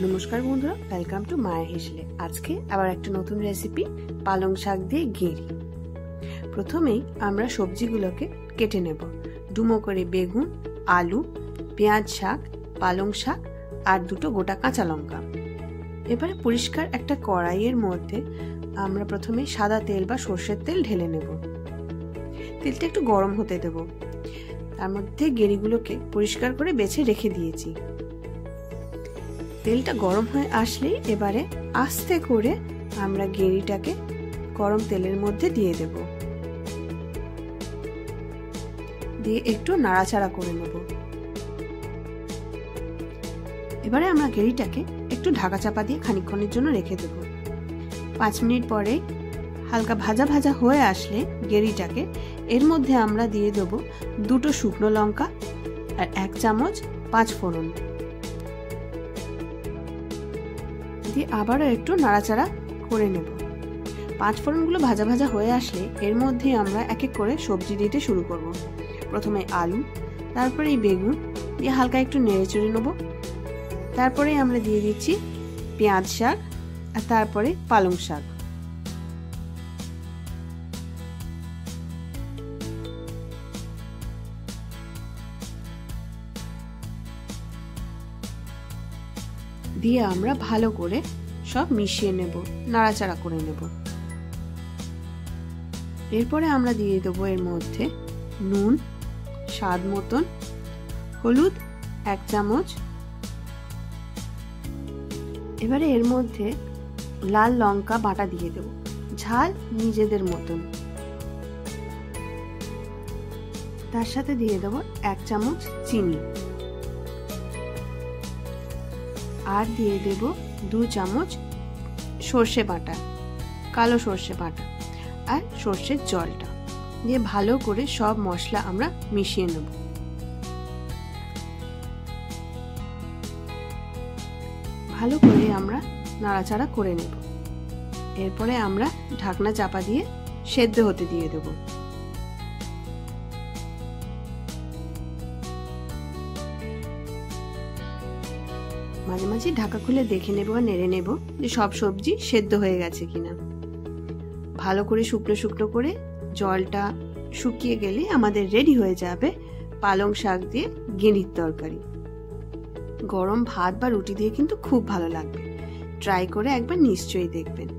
নমস্কার বন্ধুরা, welcome to মায়ের হেসেলে। আজকে আবার একটা নতুন রেসিপি, পালং শাক দিয়ে গেঁড়ি। প্রথমেই আমরা সবজিগুলোকে কেটে নেব। ডুমো করে বেগুন, আলু, পেঁয়াজ শাক, পালং শাক আর দুটো গোটা কাঁচা লঙ্কা। এবারে পরিষ্কার একটা কড়াইয়ের মধ্যে আমরা প্রথমে সাদা তেল বা সর্ষের তেল ঢেলে নেব। তেলটা একটু গরম হতে দেব। তার মধ্যে গেঁড়িগুলোকে পরিষ্কার করে বেছে রেখে দিয়েছি। তেলটা গরম হয়ে আসলেই এবারে আস্তে করে আমরা গেঁড়িটাকে গরম তেলের মধ্যে দিয়ে দেব। দিয়ে একটু নাড়াচাড়া করে নেব। এবারে আমরা গেঁড়িটাকে একটু ঢাকা চাপা দিয়ে খানিকক্ষণের জন্য রেখে দেব। 5 মিনিট পরে হালকা ভাজা ভাজা হয়ে আসলে গেঁড়িটাকে এর মধ্যে আমরা দিয়ে দেব 2টো শুকনো লঙ্কা আর 1 চামচ 5 ফোড়ন দিয়ে আবারও একটু নাড়াচাড়া করে নেব। 5 ফোড়নগুলো ভাজা ভাজা হয়ে আসলে এর মধ্যে আমরা এক এক করে সবজি দিতে শুরু করব। প্রথমে আলু, তারপরে এই বেগুন দিয়ে হালকা একটু নেড়ে চেড়ে নেব। তারপরে আমরা দিয়ে দিচ্ছি পেঁয়াজ শাক আর তারপরে পালং শাক। দিয়ে আমরা ভালো করে সব মিশিয়ে নেব, নাড়াচাড়া করে নেব। এরপরে আমরা দিয়ে দেবো এর মধ্যে নুন স্বাদ মতন, হলুদ 1 চামচ। এবারে এর মধ্যে লাল লঙ্কা বাটা দিয়ে দেব, ঝাল নিজেদের মতন। তার সাথে দিয়ে দেব 1 চামচ চিনি আর দিয়ে দেব 2 চামচ সর্ষে বাটা, কালো সর্ষে বাটা আর সর্ষের জলটা দিয়ে ভালো করে সব মশলা আমরা মিশিয়ে নেব। ভালো করে আমরা নাড়াচাড়া করে নেব। এরপরে আমরা ঢাকনা চাপা দিয়ে সেদ্ধ হতে দিয়ে দেব। মাঝে মাঝে ঢাকা খুলে দেখে নেব আর নেড়ে নেব যে সব সবজি সেদ্ধ হয়ে গেছে কিনা। ভালো করে শুকনো শুকনো করে জলটা শুকিয়ে গেলে আমাদের রেডি হয়ে যাবে পালং শাক দিয়ে গেঁড়ির তরকারি। গরম ভাত বা রুটি দিয়ে কিন্তু খুব ভালো লাগবে। ট্রাই করে একবার নিশ্চয়ই দেখবেন।